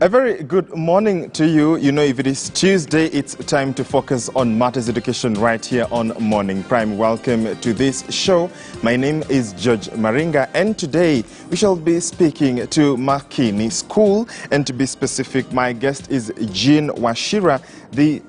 A very good morning to you. You know, if it is Tuesday, it's time to focus on matters education right here on Morning Prime. Welcome to this show. My name is George Maringa, and today we shall be speaking to Mckinney School. And to be specific, my guest is Jean Washira, the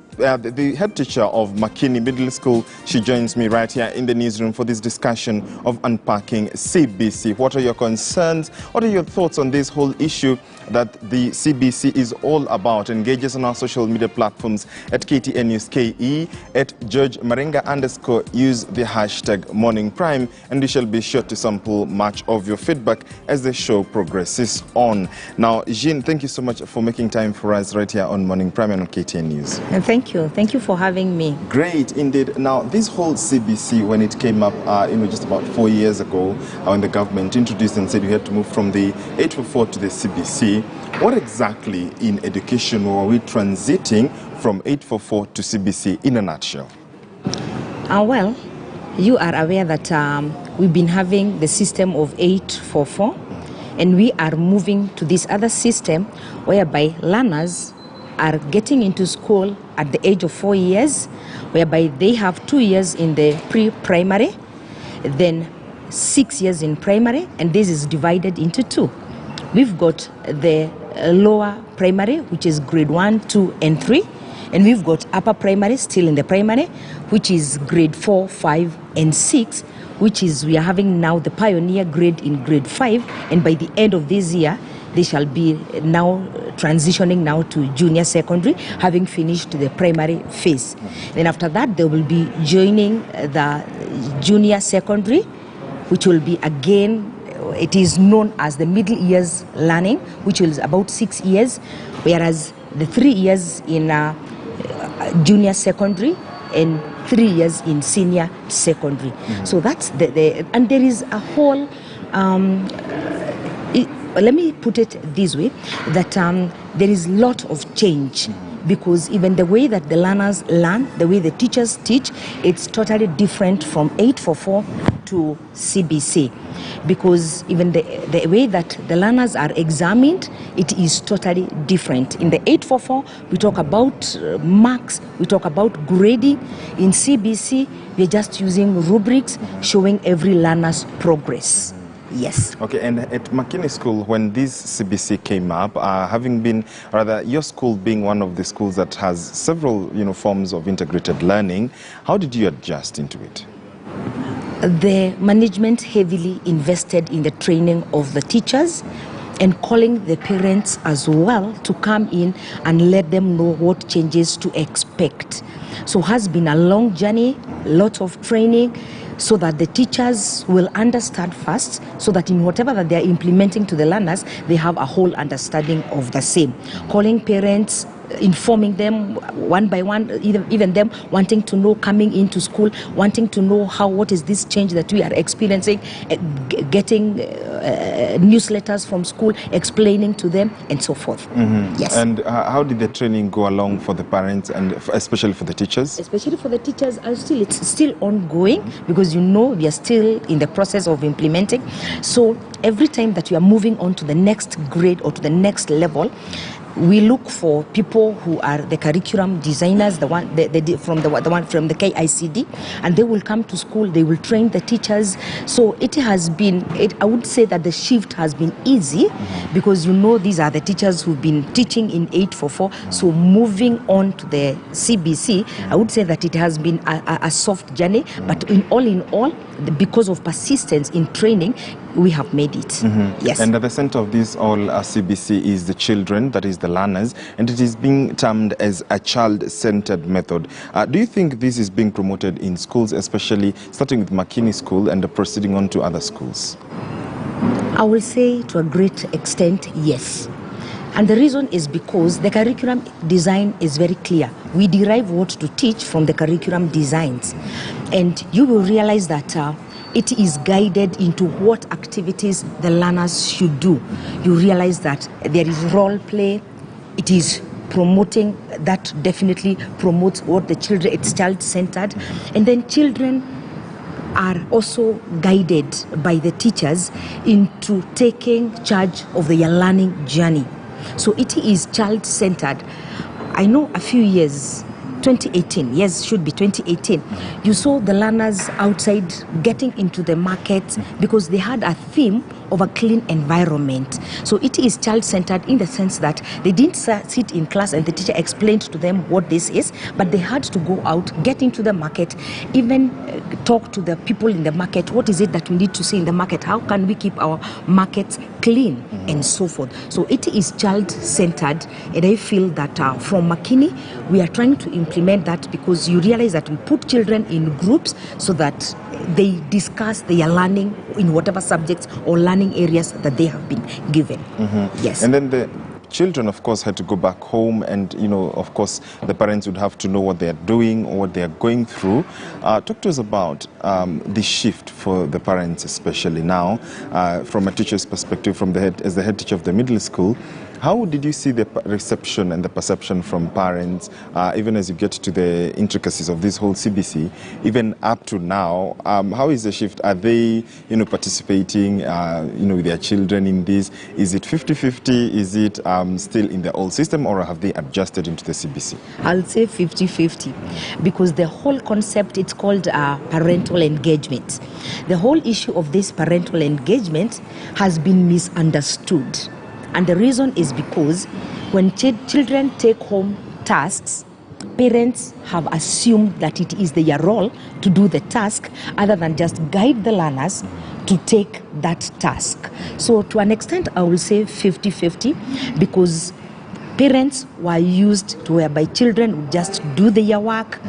head teacher of Mckinney Middle School. She joins me right here in the newsroom for this discussion of Unpacking CBC. What are your concerns? What are your thoughts on this whole issue that the CBC is all about? Engage us on our social media platforms at KTN News KE, at George Maringa _ use the hashtag Morning Prime, and we shall be sure to sample much of your feedback as the show progresses on. Now, Jean, thank you so much for making time for us right here on Morning Prime and on KTN News. And thank you for having me. Great indeed. Now, this whole CBC, when it came up just about 4 years ago, when the government introduced and said we had to move from the 844 to the CBC, what exactly in education were we transiting from 844 to CBC in a nutshell? Well, you are aware that we've been having the system of 844, and we are moving to this other system whereby learners are getting into school at the age of 4 years, whereby they have 2 years in the pre-primary, then 6 years in primary, and this is divided into two. We've got the lower primary, which is grade 1, 2, and 3, and we've got upper primary, still in the primary, which is grade 4, 5, and 6, which is we are having now the pioneer grade in grade 5, and by the end of this year, they shall be now transitioning now to junior secondary, having finished the primary phase. Then after that, they will be joining the junior secondary, which will be again, it is known as the middle years learning, which is about 6 years, whereas the 3 years in junior secondary and 3 years in senior secondary. So that's and there is a whole let me put it this way, that there is a lot of change, because even the way that the learners learn, the way the teachers teach, it's totally different from 844 to CBC, because even the way that the learners are examined, it is totally different. In the 844, we talk about marks, we talk about grading. In CBC, we're just using rubrics showing every learner's progress. Yes. Okay, and at Mckinney School, when this CBC came up, having been, rather, your school being one of the schools that has several, forms of integrated learning, how did you adjust into it? The management heavily invested in the training of the teachers and calling the parents as well to come in and let them know what changes to expect. So it has been a long journey, lot of training, so that the teachers will understand first, so that in whatever that they are implementing to the learners, they have a whole understanding of the same. Calling parents, informing them one by one, even them wanting to know, coming into school, wanting to know what is this change that we are experiencing, getting newsletters from school, explaining to them, and so forth. Yes. And how did the training go along for the parents and especially for the teachers? Especially for the teachers, it's still ongoing, because we are still in the process of implementing. So every time that we are moving on to the next grade or to the next level, we look for people who are the curriculum designers, the one from the KICD, and they will come to school. They will train the teachers. So it has been. I would say that the shift has been easy, because these are the teachers who've been teaching in 844. So moving on to the CBC, I would say that it has been a soft journey. But in all, because of persistence in training, we have made it. Yes. And at the center of this all CBC is the children, that is the learners, and it is being termed as a child-centered method. Do you think this is being promoted in schools, especially starting with Mckinney School and proceeding on to other schools? I will say to a great extent, yes. And the reason is because the curriculum design is very clear. We derive what to teach from the curriculum designs. And you will realize that it is guided into what activities the learners should do. You realize that there is role play, it is promoting, that definitely promotes what the children, it's child-centered. And then children are also guided by the teachers into taking charge of their learning journey. So it is child-centered. I know a few years, 2018, yes, should be 2018, you saw the learners outside getting into the market because they had a theme of a clean environment. So it is child-centered in the sense that they didn't sit in class and the teacher explained to them what this is, but they had to go out, get into the market, even talk to the people in the market. What is it that we need to see in the market? How can we keep our markets clean and so forth? So it is child-centered, and I feel that from Mckinney, we are trying to implement that because you realize that we put children in groups so that they discuss their learning in whatever subjects or learning areas that they have been given. Yes. And then the children, of course, had to go back home, and of course, the parents would have to know what they are doing or what they are going through. Talk to us about the shift for the parents, especially now, from a teacher's perspective, as the head teacher of the middle school. How did you see the reception and the perception from parents, even as you get to the intricacies of this whole CBC, even up to now? How is the shift? Are they, participating, with their children in this? Is it 50-50? Is it still in the old system, or have they adjusted into the CBC? I'll say 50-50, because the whole concept, it's called parental engagement. The whole issue of this parental engagement has been misunderstood. And the reason is because when children take home tasks, parents have assumed that it is their role to do the task other than just guide the learners to take that task. So to an extent, I will say 50-50, because parents were used to whereby children would just do their work.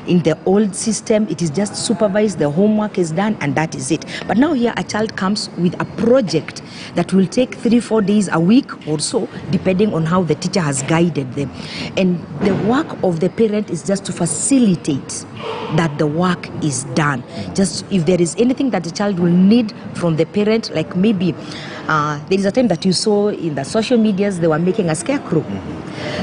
In the old system, it is just supervised, the homework is done, and that is it. But now here, a child comes with a project that will take 3-4 days a week or so, depending on how the teacher has guided them. And the work of the parent is just to facilitate that the work is done. Just if there is anything that the child will need from the parent, like maybe there is a time that you saw in the social medias, they were making a scarecrow.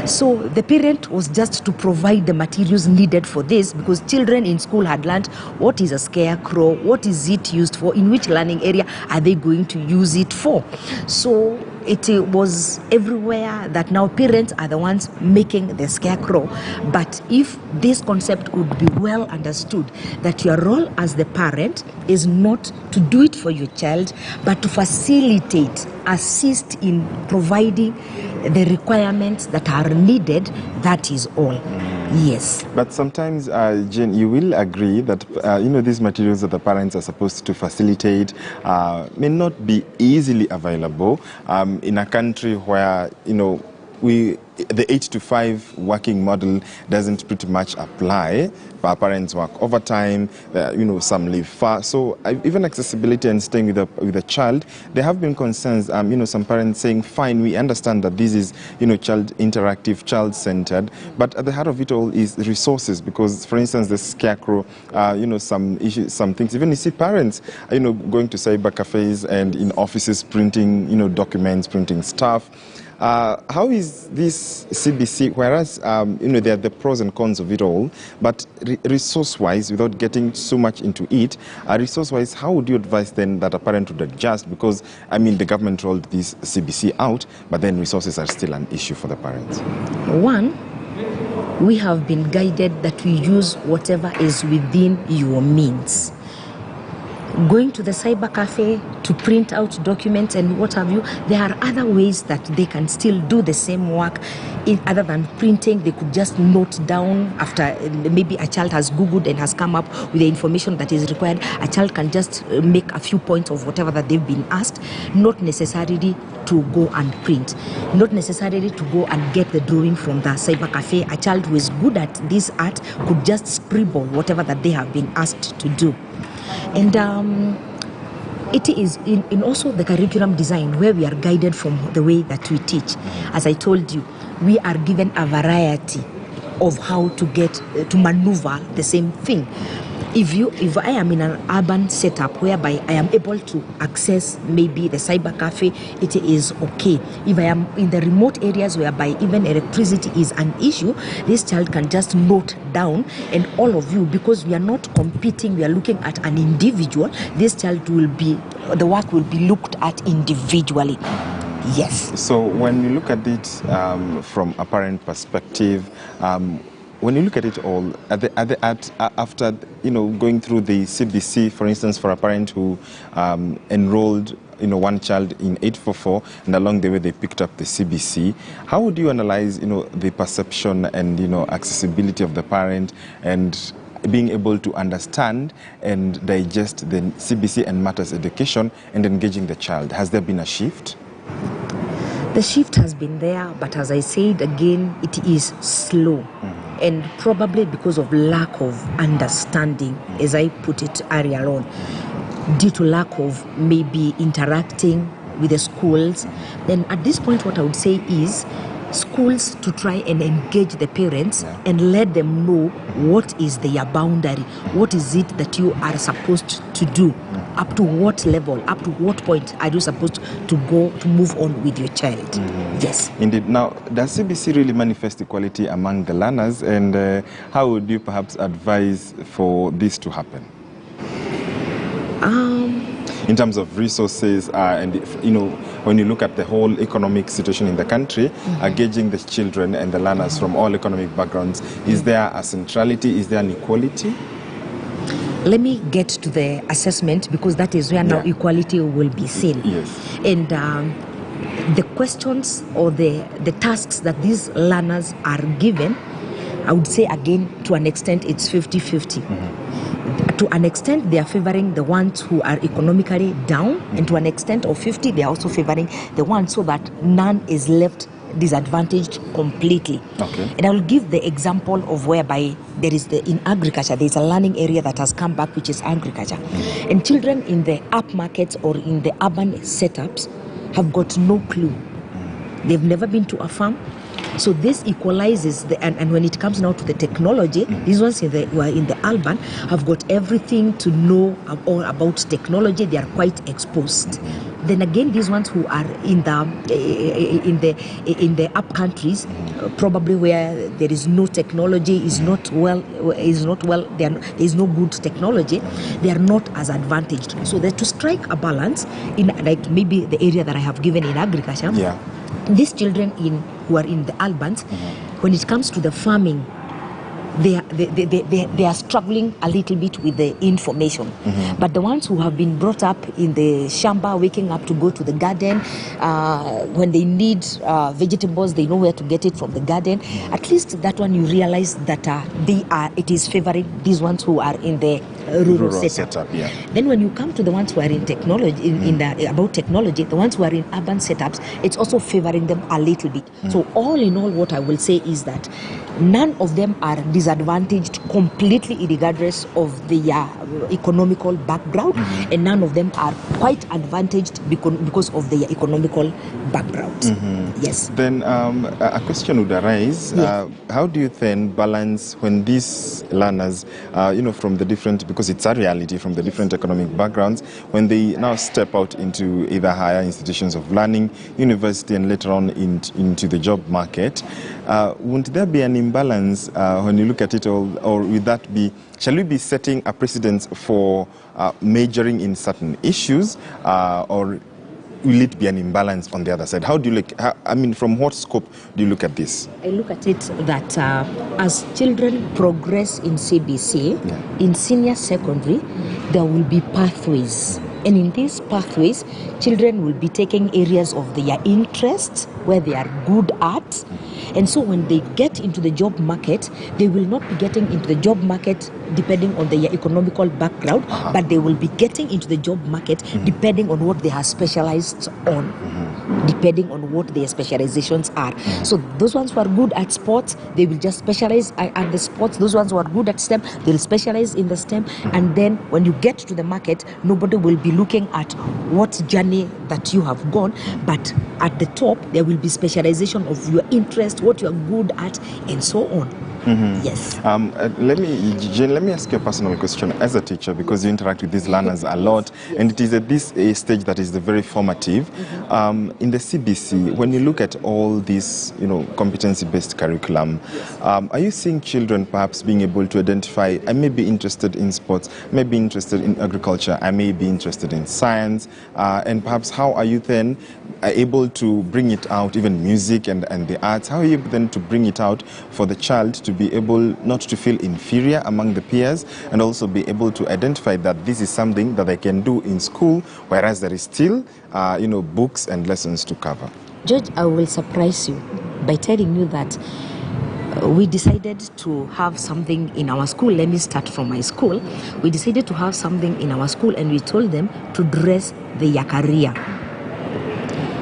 So the parent was just to provide the materials needed for this, because children in school had learned what is a scarecrow, what is it used for, in which learning area are they going to use it for. So it was everywhere that now parents are the ones making the scarecrow. But if this concept could be well understood, that your role as the parent is not to do it for your child, but to facilitate, assist in providing the requirements that are needed, that is all. Yes. But sometimes, Jane, you will agree that, these materials that the parents are supposed to facilitate may not be easily available in a country where, the 8-to-5 working model doesn't pretty much apply. Our parents work overtime, some live far. So even accessibility and staying with a child, there have been concerns, some parents saying, fine, we understand that this is, child interactive, child-centered, but at the heart of it all is resources, because, for instance, the scarecrow, some issues, some things, even you see parents, going to cyber cafes and in offices printing, documents, printing stuff. How is this CBC, whereas, there are the pros and cons of it all, but resource-wise, without getting so much into it, resource-wise, how would you advise then that a parent would adjust? Because, the government rolled this CBC out, but then resources are still an issue for the parents. One, we have been guided that we use whatever is within your means. Going to the cyber cafe to print out documents and what have you, there are other ways that they can still do the same work. Other than printing, they could just note down after maybe a child has Googled and has come up with the information that is required. A child can just make a few points of whatever that they've been asked, not necessarily to go and print, not necessarily to go and get the drawing from the cyber cafe. A child who is good at this art could just scribble whatever that they have been asked to do. And it is in also the curriculum design, where we are guided from the way that we teach. As I told you, we are given a variety of how to get to maneuver the same thing. If I am in an urban setup whereby I am able to access maybe the cyber cafe, it is okay. If I am in the remote areas whereby even electricity is an issue, this child can just note down, and all of you, because we are not competing, we are looking at an individual, this child will be, the work will be looked at individually. Yes. So when you look at it from a parent perspective, when you look at it all, after going through the CBC, for instance, for a parent who enrolled one child in 844, and along the way they picked up the CBC, how would you analyze the perception and accessibility of the parent and being able to understand and digest the CBC and matters education and engaging the child? Has there been a shift? The shift has been there, but as I said again, it is slow. And probably because of lack of understanding, as I put it earlier on, due to lack of maybe interacting with the schools. Then at this point, what I would say is schools to try and engage the parents and let them know what is their boundary, what is it that you are supposed to do, up to what level, up to what point are you supposed to go to move on with your child. Yes. Indeed. Now, does CBC really manifest equality among the learners, and how would you perhaps advise for this to happen? In terms of resources, and when you look at the whole economic situation in the country, gauging the children and the learners from all economic backgrounds, is there a centrality? Is there an equality? Let me get to the assessment, because that is where now equality will be seen. Yes. And the questions or the tasks that these learners are given, I would say again, to an extent, it's 50-50. To an extent, they are favoring the ones who are economically down, and to an extent of 50, they are also favoring the ones so that none is left disadvantaged completely. Okay. And I will give the example of whereby there is in agriculture, there is a learning area that has come back, which is agriculture. And children in the upmarkets or in the urban setups have got no clue. They've never been to a farm. So this equalizes and when it comes now to the technology, these ones who are in the urban have got everything to know all about technology. They are quite exposed. Then again, these ones who are in the up countries, probably where there is no technology, is not well. There is no good technology. They are not as advantaged. So that to strike a balance in like maybe the area that I have given in agriculture. Yeah. These children who are in the urbans, when it comes to the farming, they are struggling a little bit with the information. But the ones who have been brought up in the shamba, waking up to go to the garden, when they need vegetables, they know where to get it from the garden. At least that one you realize that it is favoring these ones who are in the rural setup. Yeah. Then when you come to the ones who are in technology, about technology, the ones who are in urban setups, it's also favoring them a little bit. So all in all, what I will say is that none of them are disadvantaged completely regardless of their economical background, and none of them are quite advantaged because of their economical background. Yes. Then a question would arise, how do you then balance when these learners, from the different, because it's a reality, from the different economic backgrounds, when they now step out into either higher institutions of learning, university, and later on into the job market, won't there be an imbalance when you look at it all, or will that be, shall we be setting a precedence for majoring in certain issues, or will it be an imbalance on the other side? How do you look, from what scope do you look at this? I look at it that as children progress in CBC, in senior secondary, there will be pathways. And in these pathways, children will be taking areas of their interests where they are good at. And so when they get into the job market, they will not be getting into the job market depending on their economical background, but they will be getting into the job market depending on what they are specialized on, depending on what their specializations are. So those ones who are good at sports, they will just specialize at the sports. Those ones who are good at STEM, they'll specialize in the STEM. And then when you get to the market, nobody will be looking at what journey that you have gone, but at the top, there will be specialization of your interest, what you are good at, and so on. Yes. Let me ask you a personal question as a teacher, because you interact with these learners a lot, and it is at this stage that is the very formative. In the CBC, when you look at all this, competency-based curriculum, are you seeing children perhaps being able to identify, I may be interested in sports, I may be interested in agriculture, I may be interested in science, and perhaps how are you then able to bring it out, even music and the arts, how are you able then to bring it out for the child to be able not to feel inferior among the peers, and also be able to identify that this is something that they can do in school, whereas there is still, books and lessons to cover? George, I will surprise you by telling you that we decided to have something in our school. Let me start from my school. We decided to have something in our school, and we told them to dress their career.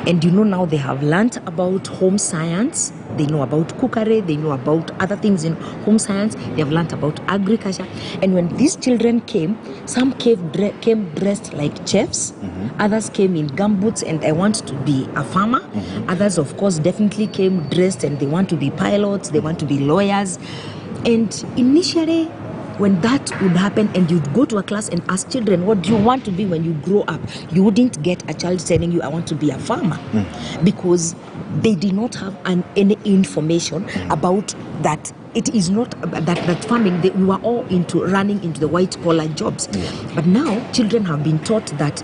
And now they have learnt about home science, they know about cookery, they know about other things in home science, they have learnt about agriculture. And when these children came, some came dressed like chefs, others came in gumboots and I want to be a farmer. Others, of course, definitely came dressed and they want to be pilots, they want to be lawyers. And initially, when that would happen and you'd go to a class and ask children, what do you want to be when you grow up? You wouldn't get a child telling you, I want to be a farmer, because they did not have any information about that. It is not that farming, we were all running into the white-collar jobs. But now, children have been taught that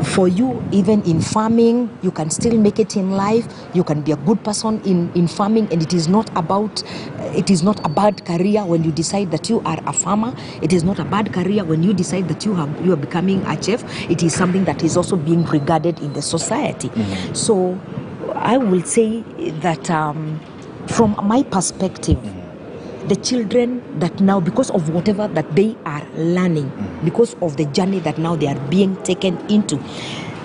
for you, even in farming, you can still make it in life. You can be a good person in farming, and it is not a bad career when you decide that you are a farmer. It is not a bad career when you decide that you are becoming a chef. It is something that is also being regarded in the society. So I will say that from my perspective, the children that now, because of whatever that they are learning, because of the journey that now they are being taken into,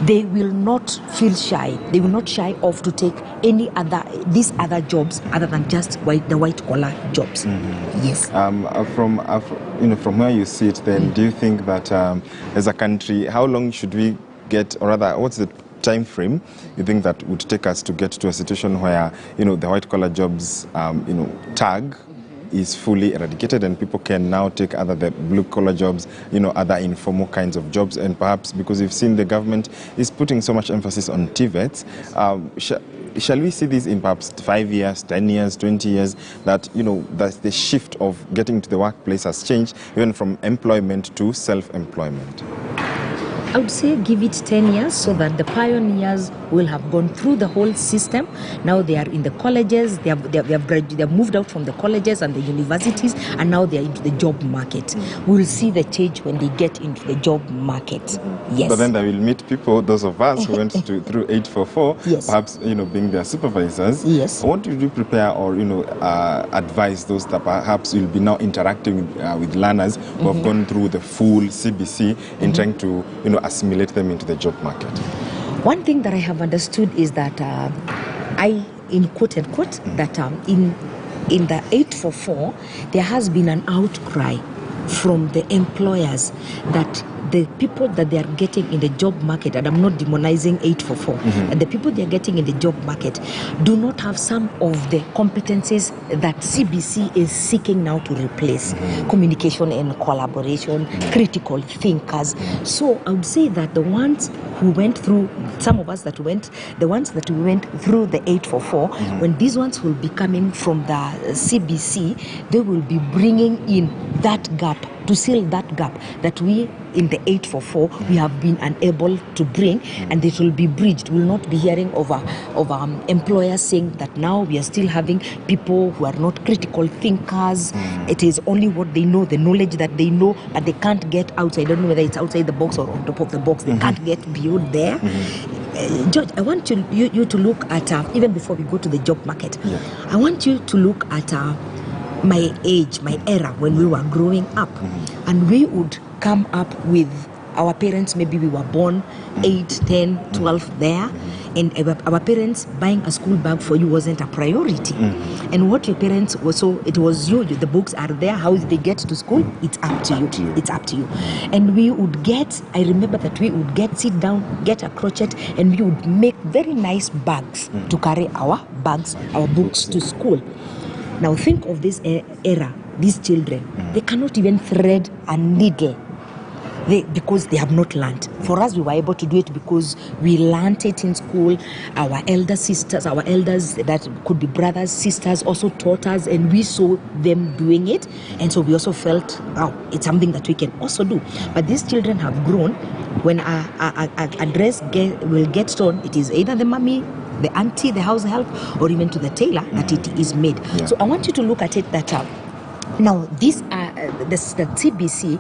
they will not feel shy. They will not shy off to take these other jobs other than just the white collar jobs. Yes. From where you sit, then, do you think that as a country, how long should we get, or rather, what's the time frame you think that would take us to get to a situation where the white collar jobs tag is fully eradicated and people can now take the blue collar jobs, other informal kinds of jobs? And perhaps because we've seen the government is putting so much emphasis on TVETs, shall we see this in perhaps 5 years, 10 years, 20 years, that that the shift of getting to the workplace has changed, even from employment to self-employment? I would say give it 10 years so that the pioneers will have gone through the whole system. Now they are in the colleges, they have moved out from the colleges and the universities, and now they are into the job market. We will see the change when they get into the job market. Yes. But then they will meet people, those of us who went through 844, yes, perhaps being their supervisors. Yes. What do you prepare or advise those that perhaps will be now interacting with learners who have gone through the full CBC in trying to assimilate them into the job market? One thing that I have understood is that in quote unquote, that in the 844, there has been an outcry from the employers that the people that they are getting in the job market, and I'm not demonizing 844, and the people they are getting in the job market do not have some of the competencies that CBC is seeking now to replace. Communication and collaboration, critical thinkers. So I would say that the ones who went through, the ones that we went through the 844, when these ones will be coming from the CBC, they will be bringing in that gap, to seal that gap that we in the 844 we have been unable to bring, and it will be bridged. We will not be hearing of employers saying that now we are still having people who are not critical thinkers. It is only what they know, the knowledge that they know, but they can't get outside. I don't know whether it's outside the box or on top of the box. They can't get beyond there. George, I want you to look at, even before we go to the job market, I want you to look at my age, my era, when we were growing up, and we would come up with our parents, maybe we were born 8, 10, 12 there, and our parents buying a school bag for you wasn't a priority. And what your parents were, so it was you, the books are there, how they get to school, it's up to you. It's up to you. And we would get, I remember that we would sit down, get a crochet, and we would make very nice bags to carry our bags, our books to school. Now think of this era, these children, they cannot even thread a needle. Because they have not learned. For us, we were able to do it because we learned it in school. Our elder sisters, our elders, that could be brothers, sisters, also taught us, and we saw them doing it. And so we also felt, wow, it's something that we can also do. But these children have grown. When a dress will get sewn, it is either the mommy, the auntie, the house help, or even to the tailor that it is made. Yeah. So I want you to look at it that now, this the CBC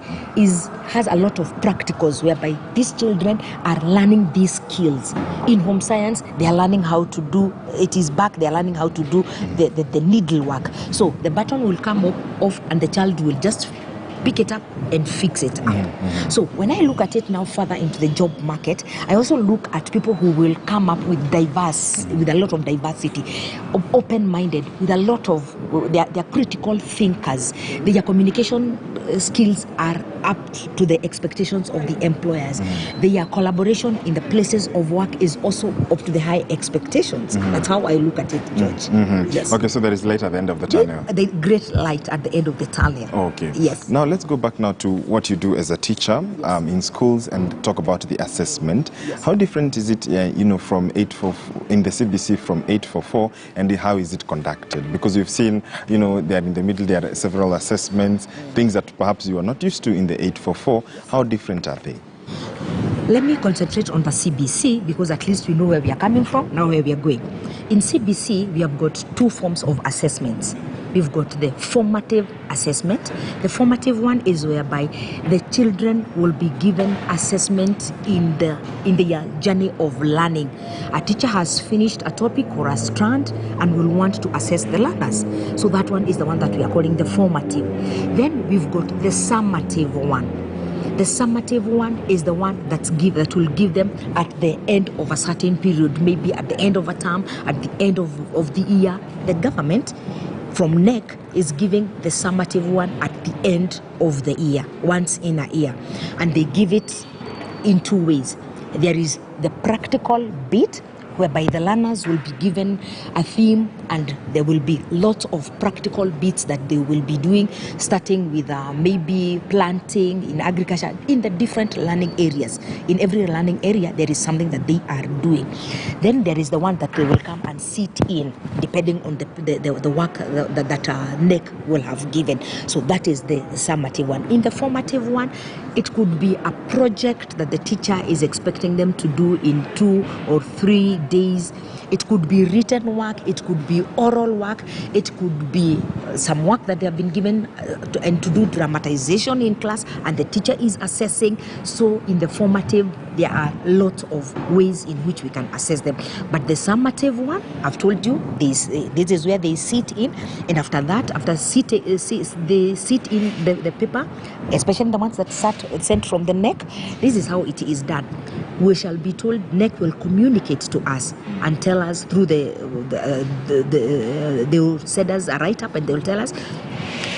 has a lot of practicals whereby these children are learning these skills. In home science, they are learning how to do, it is back, they are learning how to do the needlework. So the button will come off and the child will just pick it up and fix it up. So when I look at it now further into the job market, I also look at people who will come up with a lot of diversity, open-minded, with a lot of, they're critical thinkers. Their communication skills are up to the expectations of the employers. Their collaboration in the places of work is also up to the high expectations. That's how I look at it, George. Yes. Okay, so there is light at the end of the tunnel. The great light at the end of the tunnel. Okay. Yes. Now let's go back now to what you do as a teacher in schools and talk about the assessment. Yes. How different is it, from 844 in the CBC from 844, and how is it conducted? Because we've seen, there in the middle there are several assessments, things that perhaps you are not used to in the 844. How different are they? Let me concentrate on the CBC because at least we know where we are coming from, now where we are going. In CBC, we have got two forms of assessments. We've got the formative assessment. The formative one is whereby the children will be given assessment in their journey of learning. A teacher has finished a topic or a strand and will want to assess the learners. So that one is the one that we are calling the formative. Then we've got the summative one. The summative one is the one that will give them at the end of a certain period, maybe at the end of a term, at the end of the year. The government from NEC is giving the summative one at the end of the year, once in a year. And they give it in two ways. There is the practical bit, whereby the learners will be given a theme and there will be lots of practical bits that they will be doing, starting with maybe planting, in agriculture, in the different learning areas. In every learning area, there is something that they are doing. Then there is the one that they will come and sit in, depending on the work that NEC will have given. So that is the summative one. In the formative one, it could be a project that the teacher is expecting them to do in 2 or 3 days. It could be written work, it could be oral work, it could be some work that they have been given to do dramatization in class and the teacher is assessing. So in the formative, there are lots of ways in which we can assess them. But the summative one, I've told you, this is where they sit in, and after that, they sit in the paper, especially the ones that sent from the NEC. This is how it is done. We shall be told, NEC will communicate to us and tell us through they will send us a write-up and they will tell us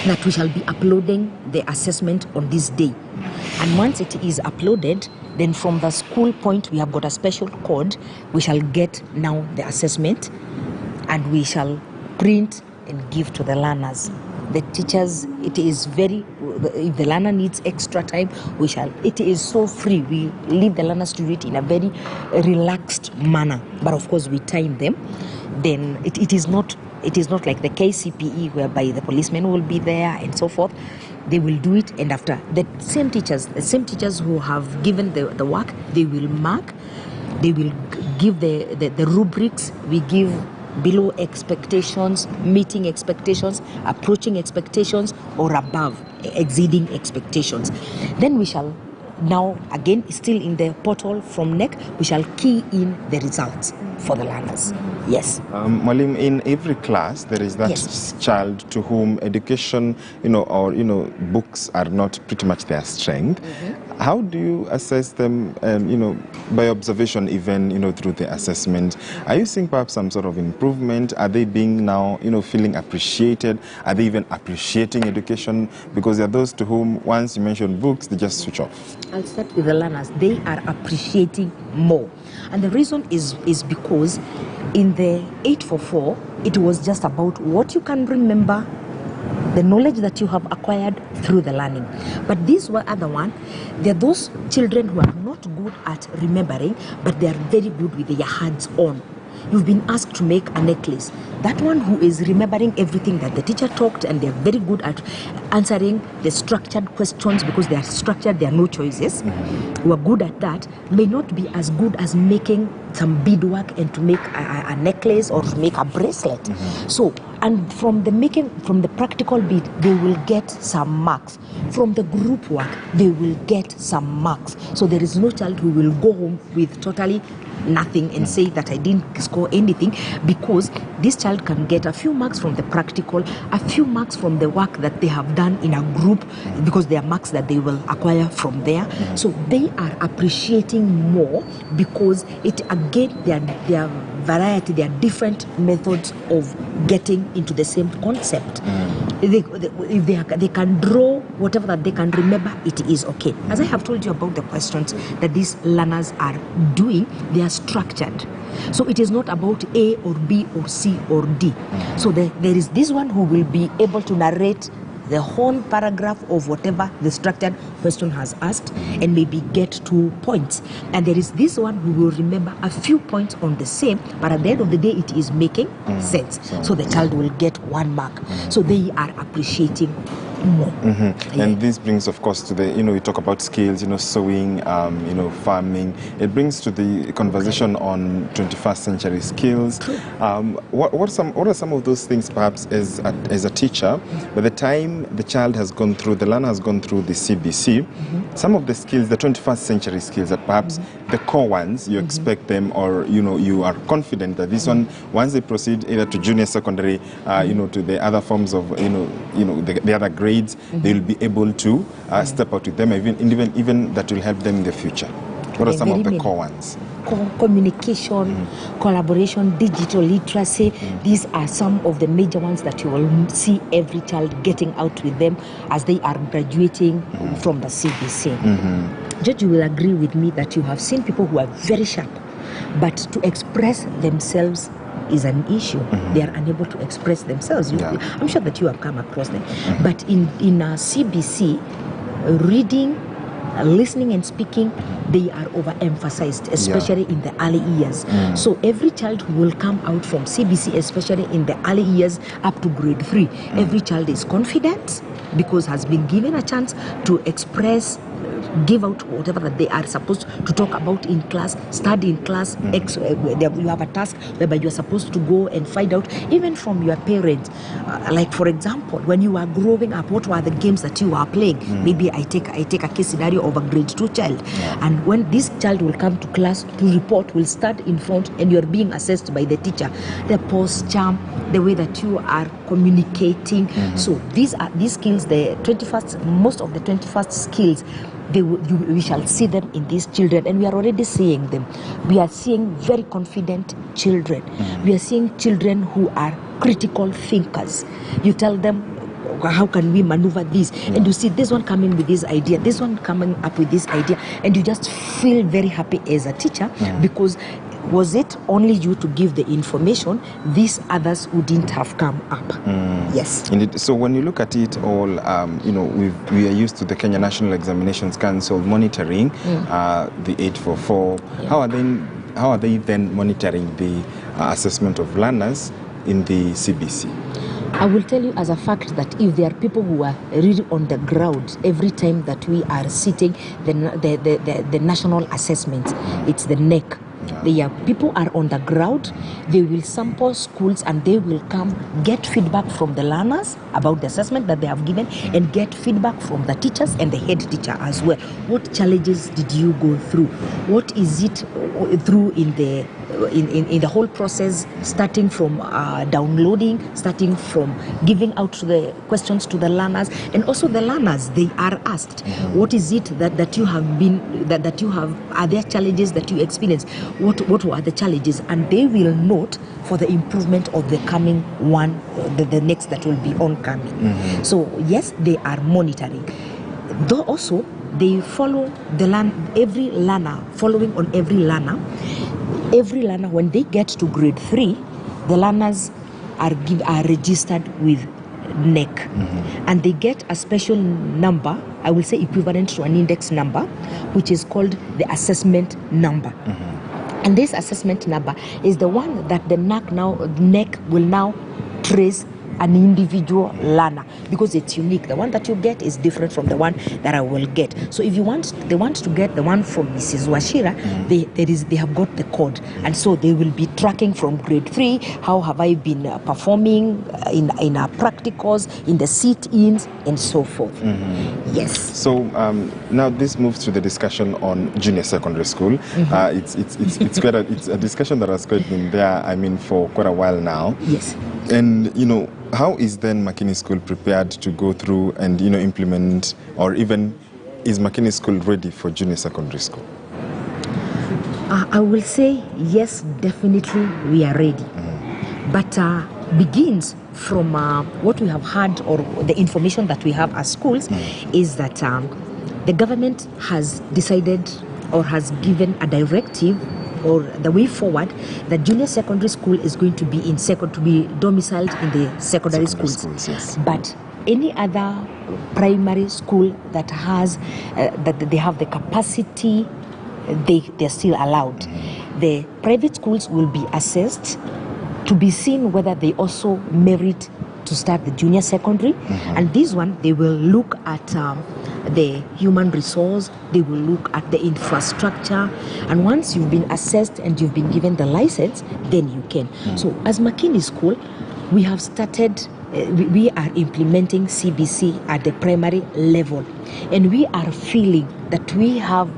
that we shall be uploading the assessment on this day. And once it is uploaded, then from the school point, we have got a special code. We shall get now the assessment and we shall print and give to the learners. The teachers, it is very, if the learner needs extra time, it is so free. We leave the learners to do it in a very relaxed manner. But of course, we time them. Then it is not like the KCPE whereby the policemen will be there and so forth. They will do it, and after the same teachers who have given the work, they will mark, they will give the rubrics. We give below expectations, meeting expectations, approaching expectations, or above, exceeding expectations. Then we shall now, again, still in the portal from NEC, we shall key in the results for the learners. Yes. Malim, in every class, there is that child to whom education, books are not pretty much their strength. How do you assess them, by observation, even, through the assessment? Are you seeing perhaps some sort of improvement? Are they being now, feeling appreciated? Are they even appreciating education? Because there are those to whom, once you mention books, they just switch off. I'll start with the learners. They are appreciating more. And the reason is because in the 844, it was just about what you can remember, the knowledge that you have acquired through the learning. But these were other one, they're those children who are not good at remembering, but they are very good with their hands on. You've been asked to make a necklace. That one who is remembering everything that the teacher talked, and they're very good at answering the structured questions because they are structured, there are no choices. Who are good at that may not be as good as making some beadwork and to make a necklace or to make a bracelet. So, and from the practical bit, they will get some marks. From the group work, they will get some marks. So there is no child who will go home with totally nothing and say that I didn't score anything, because this child can get a few marks from the practical, a few marks from the work that they have done in a group, because there are marks that they will acquire from there. So they are appreciating more because it again, their variety, there are different methods of getting into the same concept. If they can draw whatever that they can remember, it is okay. As I have told you about the questions that these learners are doing, they are structured. So it is not about A or B or C or D. So there is this one who will be able to narrate the whole paragraph of whatever the structured question has asked and maybe get 2 points. And there is this one who will remember a few points on the same, but at the end of the day, it is making sense. So the child will get 1 mark. So they are appreciating more. And this brings, of course, to the, we talk about skills, sewing, farming. It brings to the conversation on 21st century skills. What are some of those things, perhaps, as a teacher, by the time the child has gone through, the learner has gone through the CBC, some of the skills, the 21st century skills that perhaps the core ones, you expect them, or, you are confident that this one, once they proceed either to junior secondary, to the other forms of, the other grades, they will be able to step out with them, even that will help them in the future. What are some of the core ones? Communication, collaboration, digital literacy. These are some of the major ones that you will see every child getting out with them as they are graduating from the CBC. Judge, you will agree with me that you have seen people who are very sharp, but to express themselves is an issue. They are unable to express themselves. I'm sure that you have come across them. But in CBC, reading, listening and speaking, they are overemphasized, especially in the early years. So every child who will come out from CBC, especially in the early years up to grade 3, every child is confident because has been given a chance to express, give out whatever that they are supposed to talk about in class, study in class. You have a task whereby you are supposed to go and find out, even from your parents. Like, for example, when you are growing up, what were the games that you are playing? Maybe I take a case scenario of a grade 2 child. And when this child will come to class to report, will stand in front and you're being assessed by the teacher. The posture, the way that you are communicating. So these skills, most of the 21st skills, we shall see them in these children, and we are already seeing them. We are seeing very confident children. We are seeing children who are critical thinkers. You tell them, how can we maneuver this? And you see this one coming with this idea, this one coming up with this idea, and you just feel very happy as a teacher because was it only you to give the information, these others wouldn't have come up. Yes. Indeed. So when you look at it all, we are used to the Kenya National Examinations Council monitoring the 844. How are they then monitoring the assessment of learners in the CBC? I will tell you as a fact that if there are people who are really on the ground every time that we are sitting the national assessment, it's the NEC. People are on the ground. They will sample schools and they will come get feedback from the learners about the assessment that they have given and get feedback from the teachers and the head teacher as well. What challenges did you go through? What is it through in the whole process, starting from downloading, starting from giving out to the questions to the learners, and also the learners, they are asked, what is it that you have been, that you have, are there challenges that you experience? What were the challenges? And they will note for the improvement of the coming one, the next that will be oncoming. So yes, they are monitoring. Though also, they follow every learner, following on every learner. Every learner, when they get to grade 3, the learners are registered with NEC, and they get a special number, I will say equivalent to an index number, which is called the assessment number. And this assessment number is the one that the NEC will now trace an individual learner, because it's unique. The one that you get is different from the one that I will get. So if they want to get the one from Mrs. Washira, they have got the code, and so they will be tracking from grade 3. How have I been performing in our practicals, in the sit-ins, and so forth. Yes. So now this moves to the discussion on junior secondary school. It's a discussion that has been there, I mean, for quite a while now. Yes. And how is then Mckinney School prepared to go through and implement, or even is Mckinney School ready for junior secondary school? I will say yes, definitely we are ready. But begins from what we have heard, or the information that we have as schools, is that the government has decided or has given a directive, or the way forward, that junior secondary school is going to be to be domiciled in the secondary schools. Yes. But any other primary school that has that they have the capacity, they're still allowed. The private schools will be assessed to be seen whether they also merit to start the junior secondary, and this one they will look at the human resource, they will look at the infrastructure, and once you've been assessed and you've been given the license, then you can. So as Mckinney School, we have started, we are implementing CBC at the primary level, and we are feeling that we have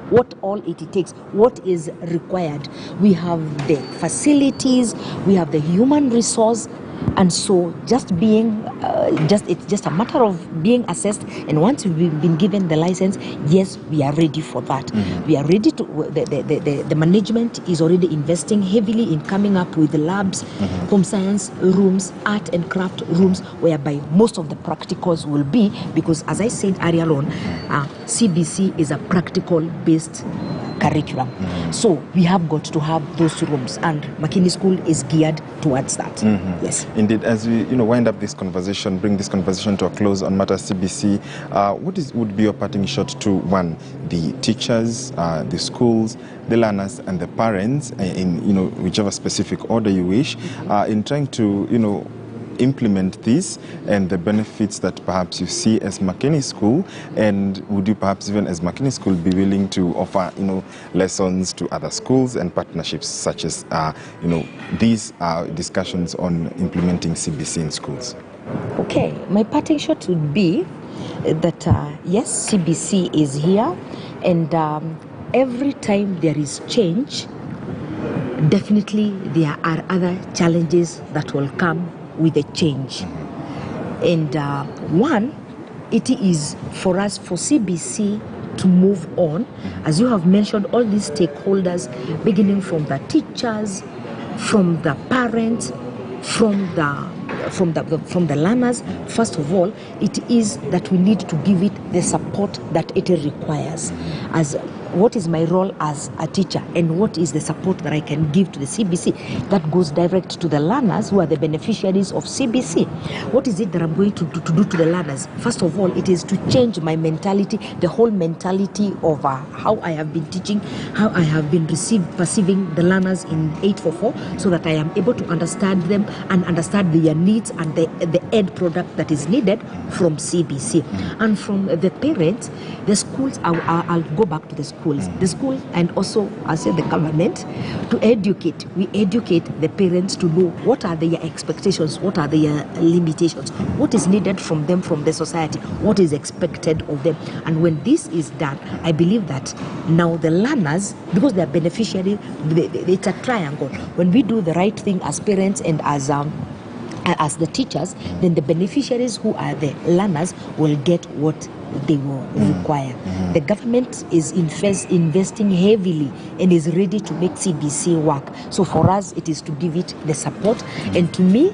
what all it takes, what is required. We have the facilities, we have the human resource. And so it's just a matter of being assessed, and once we've been given the license, yes, we are ready for that. We are ready to, the management is already investing heavily in coming up with labs, home science rooms, art and craft rooms, whereby most of the practicals will be, because as I said earlier on, CBC is a practical based curriculum. So we have got to have those rooms, and Mckinney School is geared towards that. Yes. Indeed, as we wind up this conversation, bring this conversation to a close on matters CBC, what would be your parting shot to the teachers, the schools, the learners, and the parents, in whichever specific order you wish, in trying to implement this and the benefits that perhaps you see as Mckinney School, and would you perhaps even as Mckinney School be willing to offer lessons to other schools and partnerships such as these discussions on implementing CBC in schools? Okay, my parting shot would be that yes, CBC is here, and every time there is change, definitely there are other challenges that will come with the change. And one, it is for us, for CBC to move on, as you have mentioned, all these stakeholders, beginning from the teachers, from the parents, from the learners. First of all, it is that we need to give it the support that it requires. As what is my role as a teacher, and what is the support that I can give to the CBC that goes direct to the learners who are the beneficiaries of CBC? What is it that I'm going to do to the learners? First of all, it is to change my mentality, the whole mentality of how I have been teaching, how I have been perceiving the learners in 844, so that I am able to understand them and understand their needs and the end product that is needed from CBC. And from the parents, the schools, I'll go back to the schools. schools, the school and also, I say, the government, to educate. We educate the parents to know what are their expectations, what are their limitations, what is needed from them, from the society, what is expected of them. And when this is done, I believe that now the learners, because they are beneficiary, it's a triangle. When we do the right thing as parents and as the teachers, then the beneficiaries who are the learners will get what they will require. The government is investing heavily and is ready to make CBC work. So for us, it is to give it the support. And to me,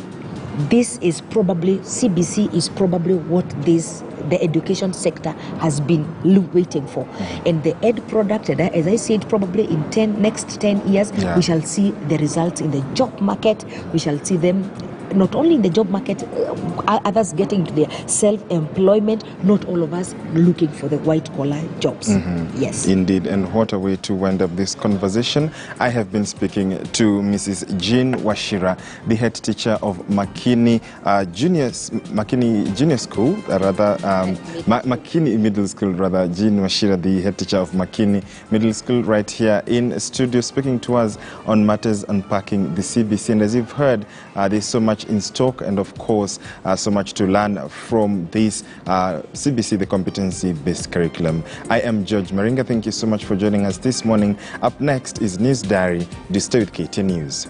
this is probably, CBC is probably what the education sector has been waiting for. And the ed product, as I said, probably in next 10 years, we shall see the results in the job market. We shall see them not only in the job market, others getting to their self-employment, not all of us looking for the white-collar jobs. Yes. Indeed, and what a way to wind up this conversation. I have been speaking to Mrs. Jean Wachira, the head teacher of Mckinney Junior School, Mckinney Middle School, rather. Jean Wachira, the head teacher of Mckinney Middle School, right here in studio, speaking to us on matters unpacking the CBC. And as you've heard, there's so much in stock, and of course so much to learn from this CBC, the competency-based curriculum. I am George Maringa. Thank you so much for joining us this morning. Up next is News Diary. Do stay with KTN News.